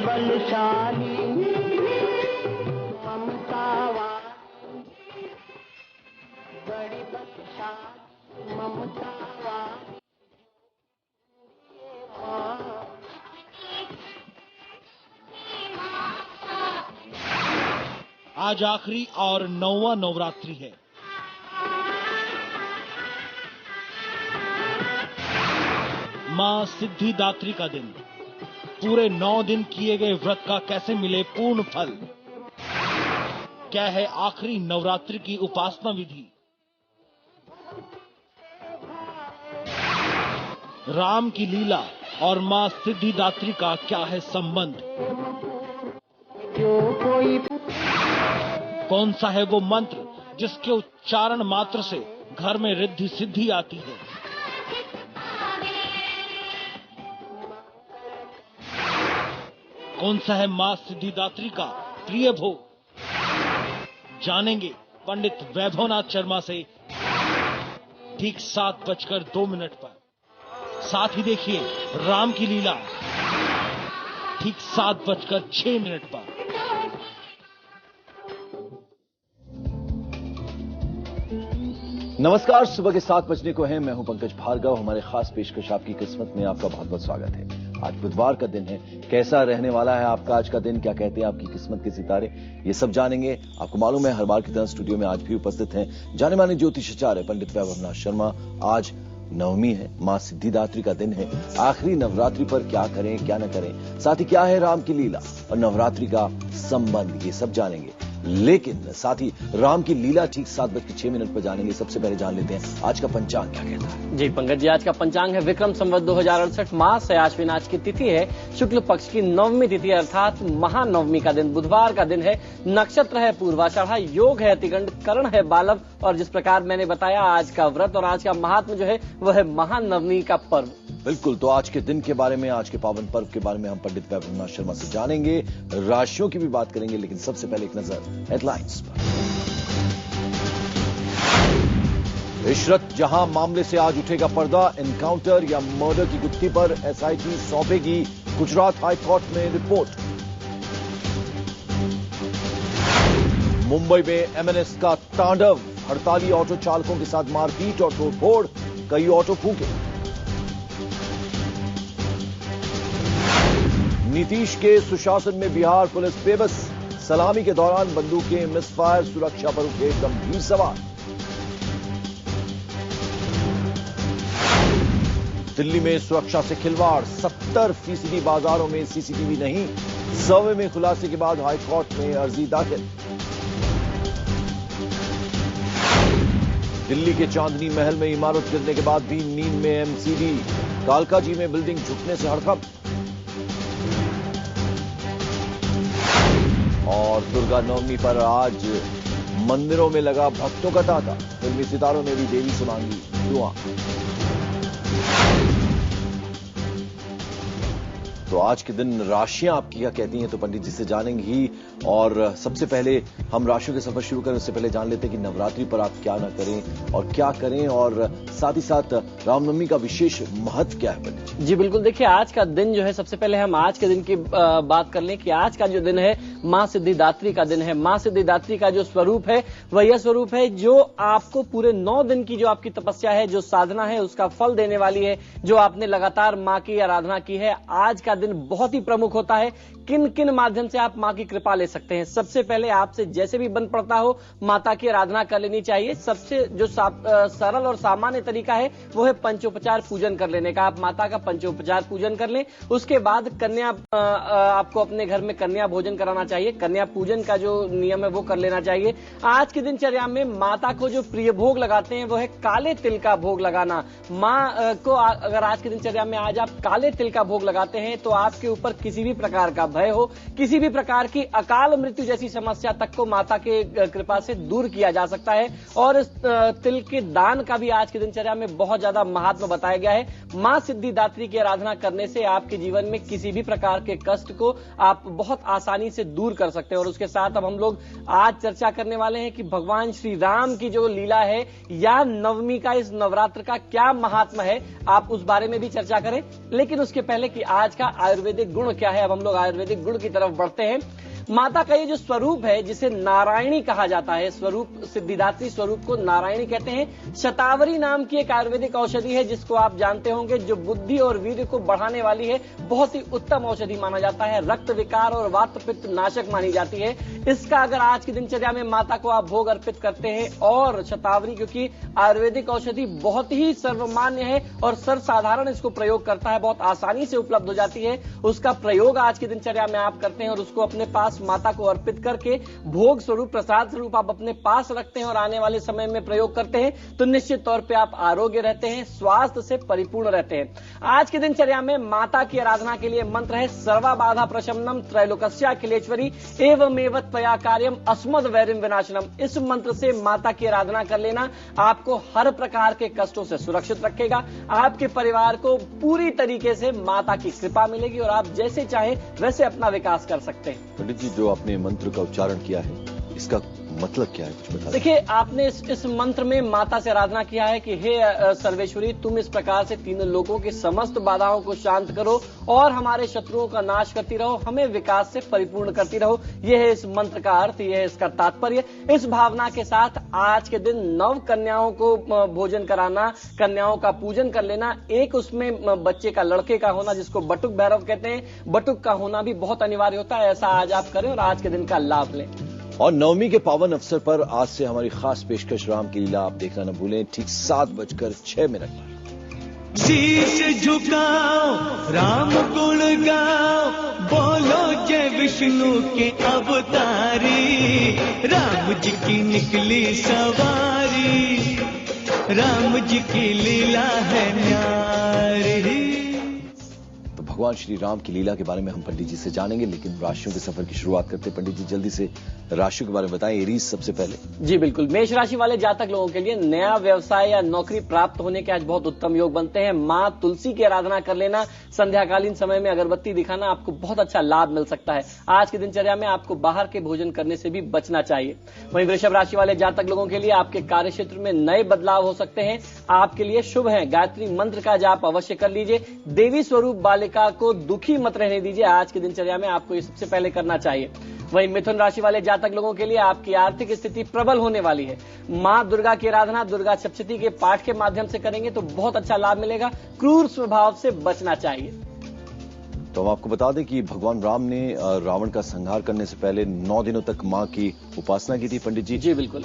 बलशाली ममता वाली, बड़ी बलशाली ममता वाली माँ। आज आखिरी और 9वां नवरात्रि है। मां सिद्धिदात्री का दिन। पूरे 9 दिन किए गए व्रत का कैसे मिले पूर्ण फल? क्या है आखिरी नवरात्रि की उपासना विधि? राम की लीला और मां सिद्धिदात्री का क्या है संबंध? कौन सा है वो मंत्र जिसके उच्चारण मात्र से घर में रिद्धि सिद्धि आती है? कौन सा है मां सिद्धिदात्री का प्रिय भोग? जानेंगे पंडित वैभवनाथ शर्मा से ठीक 7:02 पर। साथ ही देखिए राम की लीला ठीक 7:06 पर। नमस्कार, सुबह के 7 बजने को है। मैं हूं पंकज भार्गव। हमारे खास पेशकश आपकी किस्मत में आपका बहुत बहुत स्वागत है। आज बुधवार का दिन है। कैसा रहने वाला है आपका आज का दिन? क्या कहते हैं आपकी किस्मत के सितारे? ये सब जानेंगे। आपको मालूम है हर बार की तरह स्टूडियो में आज भी उपस्थित हैं जाने माने ज्योतिषाचार्य पंडित वैभवनाथ शर्मा। आज नवमी है, मां सिद्धिदात्री का दिन है। आखिरी नवरात्रि पर क्या करें क्या न करें, साथ ही क्या है राम की लीला और नवरात्रि का संबंध, ये सब जानेंगे। लेकिन साथ ही राम की लीला ठीक 7:06 पर जानेंगे। सबसे पहले जान लेते हैं आज का पंचांग क्या कहता है। जी पंकज जी, आज का पंचांग है विक्रम संवत 2068 मास है आश्विन। आज की तिथि है शुक्ल पक्ष की 9वीं तिथि अर्थात महानवमी का दिन, बुधवार का दिन है। नक्षत्र है पूर्वाषाढ़ा, योग है अतिगंड, करण है बालव। और जिस प्रकार मैंने बताया आज का व्रत और आज का महात्म जो है वह है महानवमी का पर्व। बिल्कुल, तो आज के दिन के बारे में, आज के पावन पर्व के बारे में हम पंडित वैभवनाथ शर्मा से जानेंगे, राशियों की भी बात करेंगे। लेकिन सबसे पहले एक नजर हेडलाइंस पर। इशरत जहां मामले से आज उठेगा पर्दा, एनकाउंटर या मर्डर की गुत्थी पर एसआईटी सौंपेगी गुजरात हाई कोर्ट में रिपोर्ट। मुंबई में एमएनएस का तांडव, हड़ताली ऑटो चालकों के साथ मारपीट और तोड़फोड़, कई ऑटो फूके। नीतीश के सुशासन में बिहार पुलिस बेबस, सलामी के दौरान बंदूकें मिसफायर, सुरक्षा पर उठे गंभीर सवाल। दिल्ली में सुरक्षा से खिलवाड़, 70% बाजारों में सीसीटीवी नहीं, सर्वे में खुलासे के बाद हाईकोर्ट में अर्जी दाखिल। दिल्ली के चांदनी महल में इमारत गिरने के बाद भी नींद में एमसीडी, कालकाजी में बिल्डिंग झुकने से हड़कंप। और दुर्गा नवमी पर आज मंदिरों में लगा भक्तों का तांता, फिल्मी सितारों ने भी देवी से मांगी दुआ। तो आज के दिन राशियां आपकी क्या कहती हैं, तो पंडित जी से जानेंगे ही। और सबसे पहले हम राशियों के सफर शुरू करें उससे पहले जान लेते हैं कि नवरात्रि पर आप क्या ना करें और क्या करें, और साथ ही साथ रामनवमी का विशेष महत्व क्या है पंडित जी? जी बिल्कुल, देखिए आज का दिन जो है, सबसे पहले हम आज के दिन की बात कर लें कि आज का जो दिन है मां सिद्धिदात्री का दिन है। मां सिद्धिदात्री का जो स्वरूप है वह यह स्वरूप है जो आपको पूरे 9 दिन की जो आपकी तपस्या है, जो साधना है, उसका फल देने वाली है। जो आपने लगातार मां की आराधना की है, आज का दिन बहुत ही प्रमुख होता है। किन किन माध्यम से आप मां की कृपा ले सकते हैं? सबसे पहले आपसे जैसे भी बन पड़ता हो माता की आराधना कर लेनी चाहिए। सबसे जो सरल और सामान्य तरीका है वो है पंचोपचार पूजन कर लेने का। आप माता का पंचोपचार पूजन कर लें। उसके बाद कन्या आपको अपने घर में कन्या भोजन कराना चाहिए। कन्या पूजन का जो नियम है वो कर लेना चाहिए। आज की दिनचर्या में माता को जो प्रिय भोग लगाते हैं वो है काले तिल का भोग लगाना। मां को अगर आज की दिनचर्या में आज आप काले तिल का भोग लगाते हैं तो आपके ऊपर किसी भी प्रकार का भय हो, किसी भी प्रकार की अकाल मृत्यु जैसी समस्या तक को माता के कृपा से दूर किया जा सकता है। और तिल के दान का भी आज की दिनचर्या में बहुत ज्यादा महात्मा बताया गया है। मां सिद्धिदात्री की आराधना करने से आपके जीवन में किसी भी प्रकार के कष्ट को आप बहुत आसानी से दूर कर सकते हैं। और उसके साथ अब हम लोग आज चर्चा करने वाले हैं कि भगवान श्री राम की जो लीला है या नवमी का, इस नवरात्र का क्या महात्मा है, आप उस बारे में भी चर्चा करें। लेकिन उसके पहले कि आज का आयुर्वेदिक गुण क्या है, अब हम लोग आयुर्वेदिक आयुर्वेदिक गुण की तरफ बढ़ते हैं। माता का ये जो स्वरूप है जिसे नारायणी कहा जाता है, स्वरूप सिद्धिदात्री स्वरूप को नारायणी कहते हैं। शतावरी नाम की एक आयुर्वेदिक औषधि है जिसको आप जानते होंगे, जो बुद्धि और वीर्य को बढ़ाने वाली है। बहुत ही उत्तम औषधि माना जाता है, रक्त विकार और वात पित्त नाशक मानी जाती है। इसका अगर आज की दिनचर्या में माता को आप भोग अर्पित करते हैं, और शतावरी क्योंकि आयुर्वेदिक औषधि बहुत ही सर्वमान्य है और सर्वसाधारण इसको प्रयोग करता है, बहुत आसानी से उपलब्ध हो जाती है, उसका प्रयोग आज की दिनचर्या में आप करते हैं और उसको अपने पास माता को अर्पित करके भोग स्वरूप प्रसाद स्वरूप आप अपने पास रखते हैं और आने वाले समय में प्रयोग करते हैं, तो निश्चित तौर पे आप आरोग्य रहते हैं, स्वास्थ्य से परिपूर्ण रहते हैं। आज की दिनचर्या में माता की आराधना के लिए मंत्र है सर्वा बाधा प्रशमनम त्रैलोकस्या अखिलेश्वरी एवमेव त्वया कार्यम अस्मद वैरिम विनाशनम। इस मंत्र से माता की आराधना कर लेना आपको हर प्रकार के कष्टों से सुरक्षित रखेगा, आपके परिवार को पूरी तरीके से माता की कृपा मिलेगी और आप जैसे चाहें वैसे अपना विकास कर सकते हैं। पंडित जी, जो आपने मंत्र का उच्चारण किया है, इसका मतलब क्या है, कुछ बता। देखिए, आपने इस मंत्र में माता से आराधना किया है कि हे सर्वेश्वरी, तुम इस प्रकार से तीनों लोगों की समस्त बाधाओं को शांत करो और हमारे शत्रुओं का नाश करती रहो, हमें विकास से परिपूर्ण करती रहो। यह है इस मंत्र का अर्थ, यह है इसका तात्पर्य। इस भावना के साथ आज के दिन नव कन्याओं को भोजन कराना, कन्याओं का पूजन कर लेना, एक उसमें बच्चे का, लड़के का होना जिसको बटुक भैरव कहते हैं, बटुक का होना भी बहुत अनिवार्य होता है। ऐसा आज आप करें और आज के दिन का लाभ लें। और नवमी के पावन अवसर पर आज से हमारी खास पेशकश राम की लीला आप देखना न भूलें, ठीक 7:06 पर। शीश झुकाओ, राम गुण गाओ, बोलो जय विष्णु के अवतारी, राम जी की निकली सवारी, राम जी की लीला है न्यारी। भगवान श्री राम की लीला के बारे में हम पंडित जी से जानेंगे, लेकिन राशियों के सफर की शुरुआत करते हैं। पंडित जी, जल्दी से राशियों के बारे में बताएं। एरीज सबसे पहले। जी बिल्कुल, मेष राशि वाले जातक लोगों के लिए नया व्यवसाय या नौकरी प्राप्त होने के आज बहुत उत्तम योग बनते हैं। मां तुलसी की आराधना कर लेना, संध्याकालीन समय में अगरबत्ती दिखाना, आपको बहुत अच्छा लाभ मिल सकता है। आज की दिनचर्या में आपको बाहर के भोजन करने से भी बचना चाहिए। वहीं वृषभ राशि वाले जातक लोगों के लिए आपके कार्य क्षेत्र में नए बदलाव हो सकते हैं, आपके लिए शुभ है। गायत्री मंत्र का जाप अवश्य कर लीजिए। देवी स्वरूप बालिका को दुखी मत रहने दीजिए, आज की दिनचर्या में आपको ये सबसे पहले करना चाहिए। वहीं मिथुन राशि वाले जातक लोगों के लिए आपकी आर्थिक स्थिति प्रबल होने वाली है। मां दुर्गा की आराधना, दुर्गा सप्तशती के पाठ के माध्यम से करेंगे तो बहुत अच्छा लाभ मिलेगा। क्रूर स्वभाव से बचना चाहिए। तो हम आपको बता दें कि भगवान राम ने रावण का संहार करने से पहले 9 दिनों तक मां की उपासना की थी। पंडित जी, जी बिल्कुल,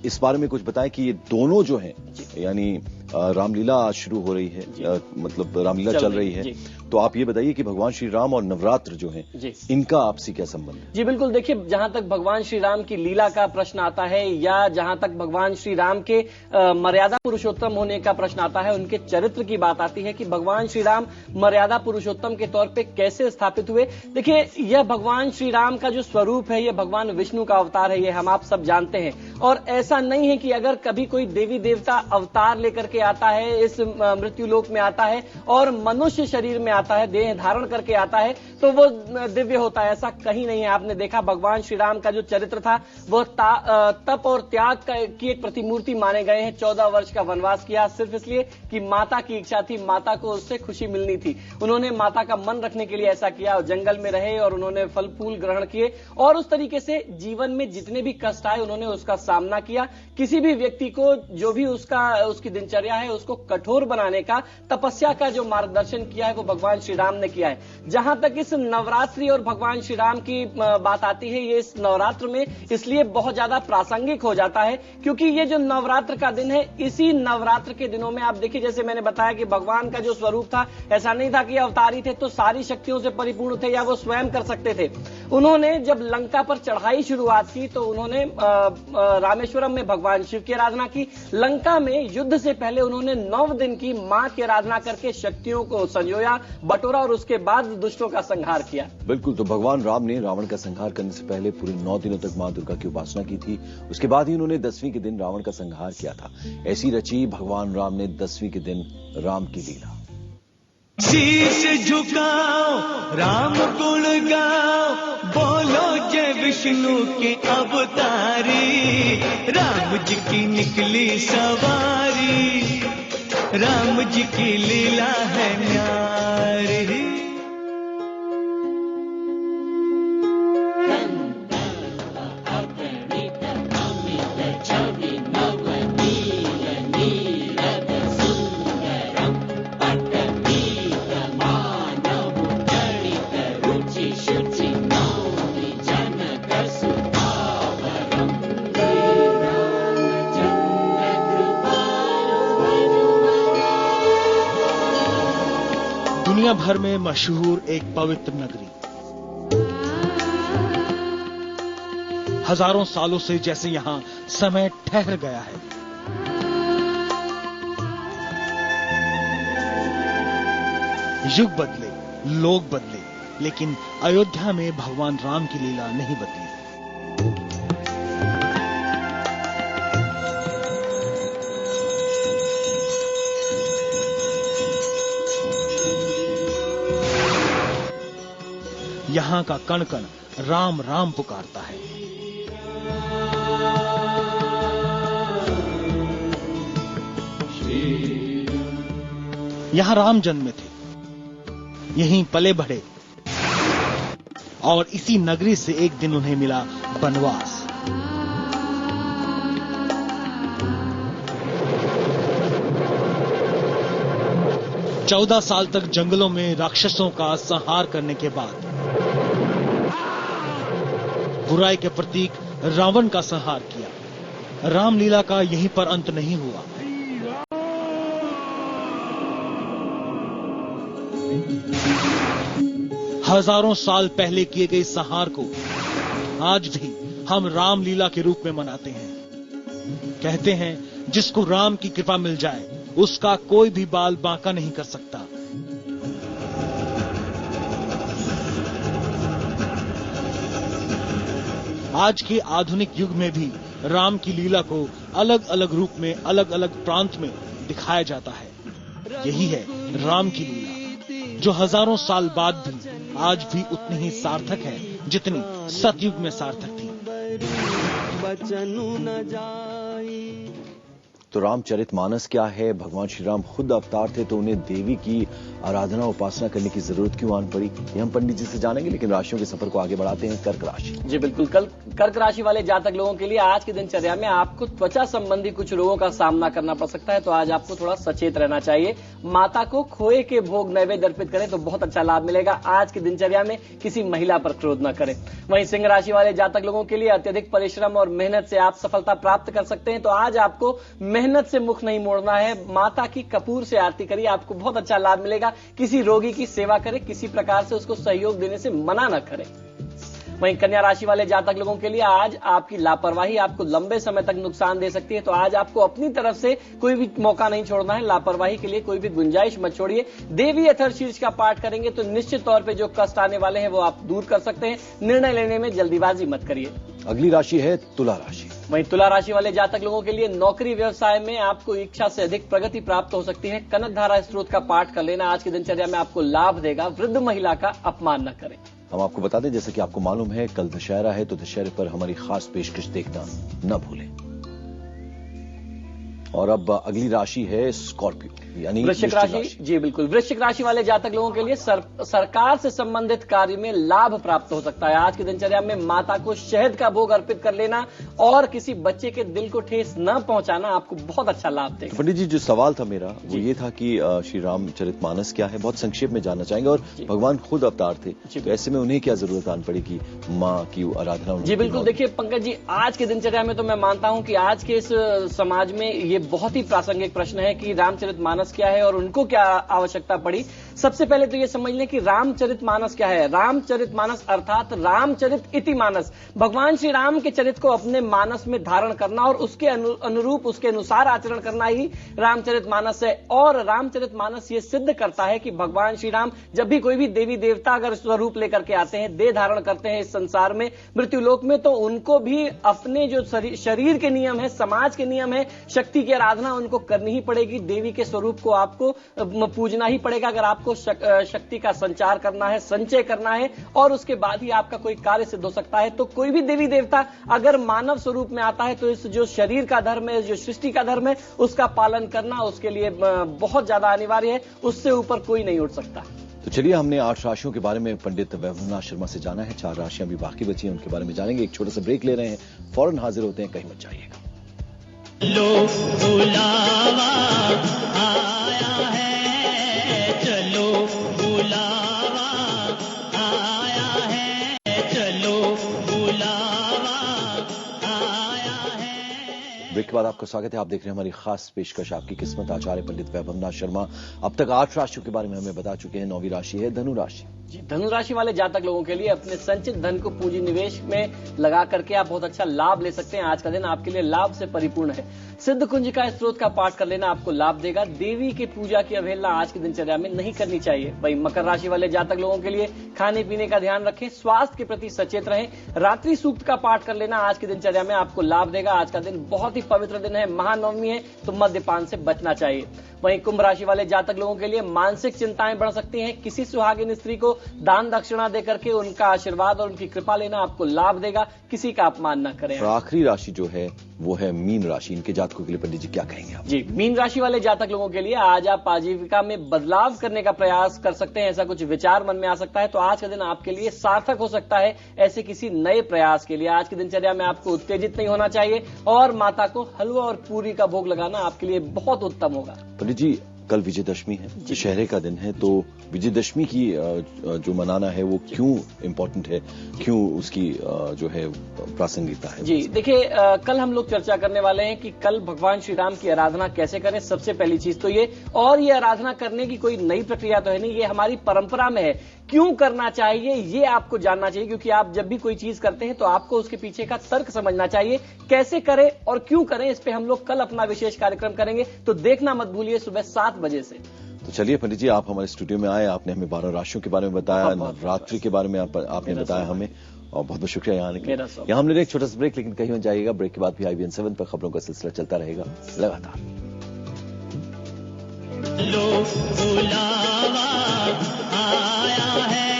इस बारे में कुछ बताएं कि ये दोनों जो हैं, यानी रामलीला आज शुरू हो रही है, मतलब रामलीला चल रही है, तो आप ये बताइए कि भगवान श्री राम और नवरात्र जो हैं, इनका आपसी क्या संबंध है? जी बिल्कुल, देखिए, जहां तक भगवान श्री राम की लीला का प्रश्न आता है या जहां तक भगवान श्री राम के मर्यादा पुरुषोत्तम होने का प्रश्न आता है, उनके चरित्र की बात आती है कि भगवान श्री राम मर्यादा पुरुषोत्तम के तौर पे कैसे स्थापित हुए। देखिए, यह भगवान श्री राम का जो स्वरूप है, यह भगवान विष्णु का अवतार है, ये हम आप सब जानते हैं। और ऐसा नहीं है कि अगर कभी कोई देवी देवता अवतार लेकर के आता है, इस मृत्यु लोक में आता है और मनुष्य शरीर में आता है, देह धारण करके आता है, तो वो दिव्य होता है, ऐसा कहीं नहीं है। आपने देखा भगवान श्री राम का जो चरित्र था वह तप और त्याग की एक प्रतिमूर्ति माने गए हैं। 14 वर्ष का वनवास किया सिर्फ इसलिए कि माता की इच्छा थी, माता को उससे खुशी मिलनी थी। उन्होंने माता का मन रखने के लिए ऐसा किया, जंगल में रहे और उन्होंने फल फूल ग्रहण किए और उस तरीके से जीवन में जितने भी कष्ट आए उन्होंने उसका सामना किया। किसी भी व्यक्ति को जो भी उसकी दिनचर्या है उसको कठोर बनाने का, तपस्या का जो मार्गदर्शन किया है वो भगवान श्री राम ने किया है। जहां तक इस नवरात्रि और भगवान श्री राम की बात आती है, ये इस नवरात्र में इसलिए बहुत ज्यादा प्रासंगिक हो जाता है क्योंकि ये जो नवरात्र का दिन है, इसी नवरात्र के दिनों में आप देखिए, जैसे मैंने बताया कि भगवान का जो स्वरूप था, ऐसा नहीं था कि अवतारी थे तो सारी शक्तियों से परिपूर्ण थे या वो स्वयं कर सकते थे। उन्होंने जब लंका पर चढ़ाई शुरुआत की तो उन्होंने रामेश्वरम में भगवान शिव की आराधना की। लंका में युद्ध से पहले उन्होंने 9 दिन की मां की आराधना करके शक्तियों को संजोया, बटोरा और उसके बाद दुष्टों का संहार किया। बिल्कुल, तो भगवान राम ने रावण का संहार करने से पहले पूरे 9 दिनों तक मां दुर्गा की उपासना की थी। उसके बाद ही उन्होंने 10वीं के दिन रावण का संहार किया था। ऐसी रची भगवान राम ने 10वीं के दिन राम की लीला। शीश झुकाओ, राम गुण गाओ, बोलो जय विष्णु के अवतारी, राम जी की निकली सवारी, राम जी की लीला है न्यारी। दुनिया भर में मशहूर एक पवित्र नगरी, हजारों सालों से जैसे यहां समय ठहर गया है। युग बदले, लोग बदले, लेकिन अयोध्या में भगवान राम की लीला नहीं बदली। यहां का कण कण राम राम पुकारता है। यहां राम जन्मे थे, यहीं पले बढ़े और इसी नगरी से एक दिन उन्हें मिला वनवास। चौदह साल तक जंगलों में राक्षसों का संहार करने के बाद बुराई के प्रतीक रावण का संहार किया। रामलीला का यहीं पर अंत नहीं हुआ। हजारों साल पहले किए गए संहार को आज भी हम रामलीला के रूप में मनाते हैं। कहते हैं जिसको राम की कृपा मिल जाए उसका कोई भी बाल बांका नहीं कर सकता। आज के आधुनिक युग में भी राम की लीला को अलग अलग रूप में अलग अलग प्रांत में दिखाया जाता है। यही है राम की लीला, जो हजारों साल बाद भी आज भी उतनी ही सार्थक है जितनी सतयुग में सार्थक थी। तो रामचरितमानस क्या है? भगवान श्री राम खुद अवतार थे तो उन्हें देवी की आराधना उपासना करने की जरूरत क्यों आन पड़ी, ये हम पंडित जी से जानेंगे। लेकिन राशियों के सफर को आगे बढ़ाते हैं। कर्क राशि। जी बिल्कुल, कल कर्क राशि वाले जातक लोगों के लिए आज की दिनचर्या में आपको त्वचा संबंधी कुछ रोगों का सामना करना पड़ सकता है, तो आज आपको थोड़ा सचेत रहना चाहिए। माता को खोए के भोग नैवेद्य अर्पित करें तो बहुत अच्छा लाभ मिलेगा। आज की दिनचर्या में किसी महिला पर क्रोध न करें। वहीं सिंह राशि वाले जातक लोगों के लिए अत्यधिक परिश्रम और मेहनत से आप सफलता प्राप्त कर सकते हैं, तो आज आपको मेहनत से मुख नहीं मोड़ना है। माता की कपूर से आरती करिए, आपको बहुत अच्छा लाभ मिलेगा। किसी रोगी की सेवा करें, किसी प्रकार से उसको सहयोग देने से मना न करें। वहीं कन्या राशि वाले जातक लोगों के लिए आज आपकी लापरवाही आपको लंबे समय तक नुकसान दे सकती है, तो आज आपको अपनी तरफ से कोई भी मौका नहीं छोड़ना है। लापरवाही के लिए कोई भी गुंजाइश मत छोड़िए। देवी अथर्वशीर्ष का पाठ करेंगे तो निश्चित तौर पे जो कष्ट आने वाले हैं वो आप दूर कर सकते हैं। निर्णय लेने में जल्दीबाजी मत करिए। अगली राशि है तुला राशि। वहीं तुला राशि वाले जातक लोगों के लिए नौकरी व्यवसाय में आपको इच्छा से अधिक प्रगति प्राप्त हो सकती है। कनक धारा स्त्रोत का पाठ कर लेना आज की दिनचर्या में आपको लाभ देगा। वृद्ध महिला का अपमान न करें। हम आपको बता दें, जैसे कि आपको मालूम है कल दशहरा है, तो दशहरे पर हमारी खास पेशकश देखना न भूलें। और अब अगली राशि है स्कॉर्पियो यानी वृश्चिक राशि। जी बिल्कुल, वृश्चिक राशि वाले जातक लोगों के लिए सरकार से संबंधित कार्य में लाभ प्राप्त हो सकता है। आज की दिनचर्या में माता को शहद का भोग अर्पित कर लेना और किसी बच्चे के दिल को ठेस न पहुंचाना आपको बहुत अच्छा लाभ देगा। तो पंडित जी, जो सवाल था मेरा वो ये था कि श्री रामचरितमानस क्या है, बहुत संक्षेप में जानना चाहेंगे। और भगवान खुद अवतार थे, तो ऐसे में उन्हें क्या जरूरत आन पड़ी कि माँ की आराधना? जी बिल्कुल, देखिए पंकज जी, आज की दिनचर्या में तो मैं मानता हूं कि आज के इस समाज में ये बहुत ही प्रासंगिक प्रश्न है कि रामचरितमानस क्या है और उनको क्या आवश्यकता पड़ी। सबसे पहले तो ये समझ लें कि रामचरितमानस क्या है। रामचरितमानस अर्थात रामचरित इति मानस, भगवान श्री राम के चरित्र को अपने मानस में धारण करना और उसके अनुरूप उसके अनुसार आचरण करना ही रामचरितमानस है। और रामचरितमानस ये सिद्ध करता है कि भगवान श्री राम जब भी कोई भी देवी देवता अगर स्वरूप लेकर के आते हैं, देह धारण करते हैं इस संसार में, मृत्युलोक में, तो उनको भी अपने जो शरीर के नियम है, समाज के नियम है, शक्ति की आराधना उनको करनी ही पड़ेगी। देवी के स्वरूप को आपको पूजना ही पड़ेगा अगर आपको शक्ति का संचार करना है, संचय करना है, और उसके बाद ही आपका कोई कार्य सिद्ध हो सकता है। तो कोई भी देवी देवता अगर मानव स्वरूप में आता है तो इस जो शरीर का धर्म है, जो सृष्टि का धर्म है, उसका पालन करना उसके लिए बहुत ज्यादा अनिवार्य है। उससे ऊपर कोई नहीं उठ सकता। तो चलिए, हमने 8 राशियों के बारे में पंडित वैभवनाथ शर्मा से जाना है। 4 राशियां भी बाकी बची हैं, उनके बारे में जानेंगे। एक छोटा सा ब्रेक ले रहे हैं, फौरन हाजिर होते हैं, कहीं मत जाइएगा। लो बुलावा आया है, चलो बुलावा आया है, चलो बुलावा आया है। ब्रेक के बाद आपका स्वागत है। आप देख रहे हैं हमारी खास पेशकश आपकी किस्मत। आचार्य पंडित वैभवनाथ शर्मा अब तक 8 राशियों के बारे में हमें बता चुके हैं। 9वीं राशि है धनु राशि। जी, धनु राशि वाले जातक लोगों के लिए अपने संचित धन को पूंजी निवेश में लगा करके आप बहुत अच्छा लाभ ले सकते हैं। आज का दिन आपके लिए लाभ से परिपूर्ण है। सिद्ध कुंज का स्त्रोत का पाठ कर लेना आपको लाभ देगा। देवी की पूजा की अवहेलना आज की दिनचर्या में नहीं करनी चाहिए। वहीं मकर राशि वाले जातक लोगों के लिए खाने पीने का ध्यान रखें, स्वास्थ्य के प्रति सचेत रहें। रात्रि सूक्त का पाठ कर लेना आज की दिनचर्या में आपको लाभ देगा। आज का दिन बहुत ही पवित्र दिन है, महानवमी है, तो मद्यपान से बचना चाहिए। वहीं कुंभ राशि वाले जातक लोगों के लिए मानसिक चिंताएं बढ़ सकती हैं। किसी सुहागिन स्त्री को दान दक्षिणा देकर के उनका आशीर्वाद और उनकी कृपा लेना आपको लाभ देगा। किसी का अपमान न करें। और आखिरी राशि जो है वो है मीन राशि। इनके जातकों के लिए पंडित जी क्या कहेंगे आप? जी, मीन राशि वाले जातक लोगों के लिए आज आप आजीविका में बदलाव करने का प्रयास कर सकते हैं। ऐसा कुछ विचार मन में आ सकता है, तो आज का दिन आपके लिए सार्थक हो सकता है ऐसे किसी नए प्रयास के लिए। आज की दिनचर्या में आपको उत्तेजित नहीं होना चाहिए और माता को हलवा और पूरी का भोग लगाना आपके लिए बहुत उत्तम होगा। पंडित जी, कल विजयदशमी है, दशहरे का दिन है, तो विजयदशमी की जो मनाना है वो क्यों इम्पोर्टेंट है, क्यों उसकी जो है प्रासंगिकता है? जी देखिए, कल हम लोग चर्चा करने वाले हैं कि कल भगवान श्री राम की आराधना कैसे करें। सबसे पहली चीज तो ये, और ये आराधना करने की कोई नई प्रक्रिया तो है नहीं, ये हमारी परंपरा में है। क्यों करना चाहिए ये आपको जानना चाहिए, क्योंकि आप जब भी कोई चीज करते हैं तो आपको उसके पीछे का तर्क समझना चाहिए। कैसे करें और क्यों करें, इस पे हम लोग कल अपना विशेष कार्यक्रम करेंगे, तो देखना मत भूलिए सुबह 7 बजे से। तो चलिए पंडित जी, आप हमारे स्टूडियो में आए, आपने हमें 12 राशियों के बारे में बताया, नवरात्रि के बारे में आपने बताया हमें, और बहुत बहुत शुक्रिया यहाँ आने के लिए। यहाँ हम ले रहे एक छोटा सा ब्रेक, लेकिन कहीं मत जाइएगा। ब्रेक के बाद भी IBN 7 पर खबरों का सिलसिला चलता रहेगा लगातार। लो बुलावा